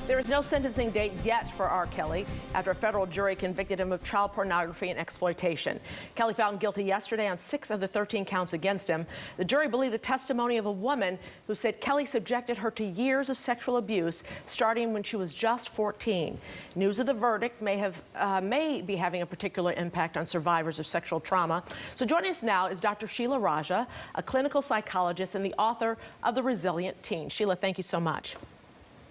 There is no sentencing date yet for R. Kelly after a federal jury convicted him of child pornography and exploitation. Kelly found guilty yesterday on 6 of the 13 counts against him. The jury believed the testimony of a woman who said Kelly subjected her to years of sexual abuse starting when she was just 14. News of the verdict may be having a particular impact on survivors of sexual trauma. So joining us now is Dr. Sheila Raja, a clinical psychologist and the author of The Resilient Teen. Sheila, thank you so much.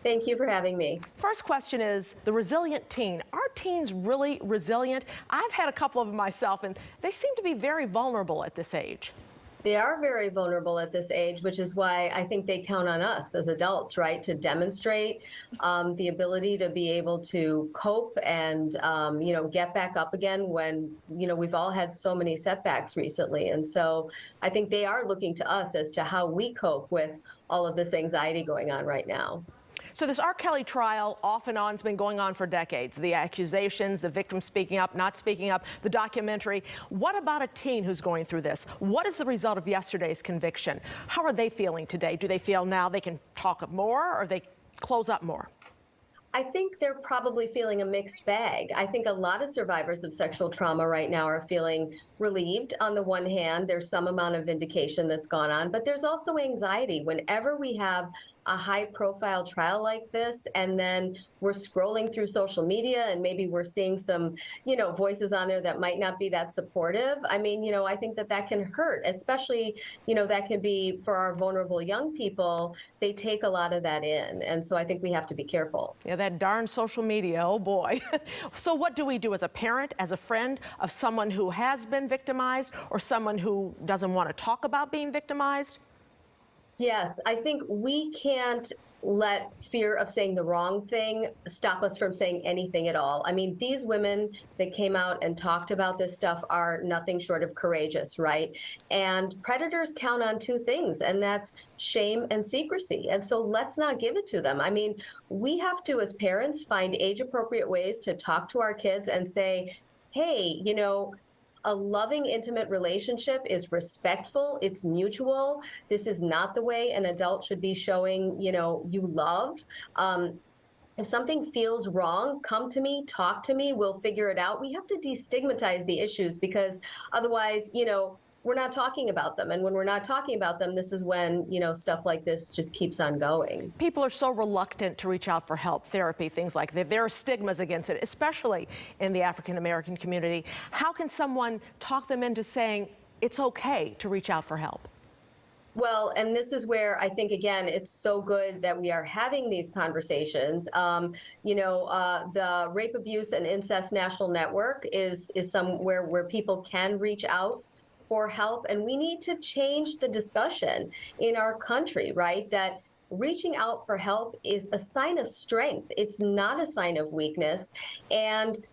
Thank you for having me. First question is the resilient teen. Are teens really resilient? I've had a couple of them myself, and they seem to be very vulnerable at this age. They are very vulnerable at this age, which is why I think they count on us as adults, right, to demonstrate the ability to be able to cope and, get back up again when, we've all had so many setbacks recently. And so I think they are looking to us as to how we cope with all of this anxiety going on right now. So this R. Kelly trial off and on has been going on for decades. The accusations, the victim speaking up, not speaking up, the documentary. What about a teen who's going through this? What is the result of yesterday's conviction? How are they feeling today? Do they feel now they can talk more or they close up more? I think they're probably feeling a mixed bag. I think a lot of survivors of sexual trauma right now are feeling relieved. On the one hand, there's some amount of vindication that's gone on, but there's also anxiety. Whenever we have a high-profile trial like this, and then we're scrolling through social media and maybe we're seeing some, voices on there that might not be that supportive. I mean, I think that can hurt, especially, that can be for our vulnerable young people. They take a lot of that in. And so I think we have to be careful. Yeah, that darn social media, oh boy. So what do we do as a parent, as a friend of someone who has been victimized or someone who doesn't want to talk about being victimized? Yes, I think we can't let fear of saying the wrong thing stop us from saying anything at all. I mean, these women that came out and talked about this stuff are nothing short of courageous, right? And predators count on two things, and that's shame and secrecy. And so let's not give it to them. I mean, we have to, as parents, find age-appropriate ways to talk to our kids and say, hey, a loving, intimate relationship is respectful, it's mutual. This is not the way an adult should be showing, you love. If something feels wrong, come to me, talk to me, we'll figure it out. We have to destigmatize the issues because otherwise, we're not talking about them. And when we're not talking about them, this is when, stuff like this just keeps on going. People are so reluctant to reach out for help, therapy, things like that. There are stigmas against it, especially in the African-American community. How can someone talk them into saying it's okay to reach out for help? Well, and this is where I think, again, it's so good that we are having these conversations. The Rape, Abuse, and Incest National Network is somewhere where people can reach out for help. And we need to change the discussion in our country, right? That reaching out for help is a sign of strength. It's not a sign of weakness. And,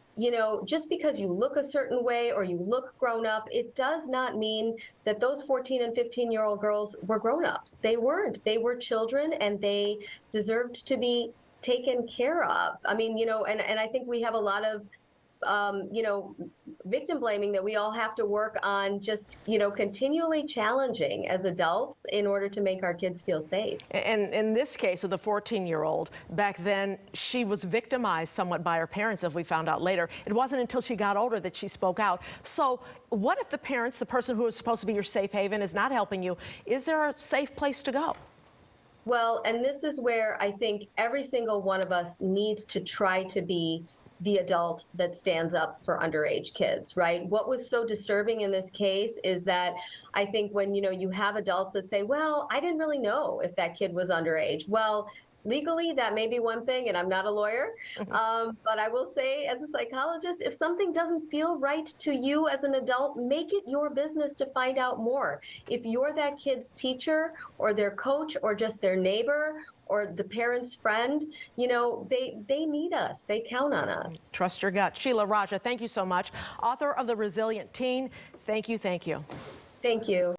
just because you look a certain way or you look grown up, it does not mean that those 14 and 15-year-old girls were grown-ups. They weren't. They were children and they deserved to be taken care of. I mean, and I think we have a lot of victim blaming that we all have to work on just, continually challenging as adults in order to make our kids feel safe. And in this case of the 14-year-old, back then she was victimized somewhat by her parents, as we found out later. It wasn't until she got older that she spoke out. So what if the parents, the person who is supposed to be your safe haven, is not helping you? Is there a safe place to go? Well, and this is where I think every single one of us needs to try to be the adult that stands up for underage kids, right? What was so disturbing in this case is that I think when, you have adults that say, well, I didn't really know if that kid was underage. Well, legally, that may be one thing, and I'm not a lawyer, but I will say as a psychologist, if something doesn't feel right to you as an adult, make it your business to find out more. If you're that kid's teacher or their coach or just their neighbor or the parent's friend, they need us. They count on us. Trust your gut. Sheila Raja, thank you so much. Author of The Resilient Teen. Thank you. Thank you. Thank you.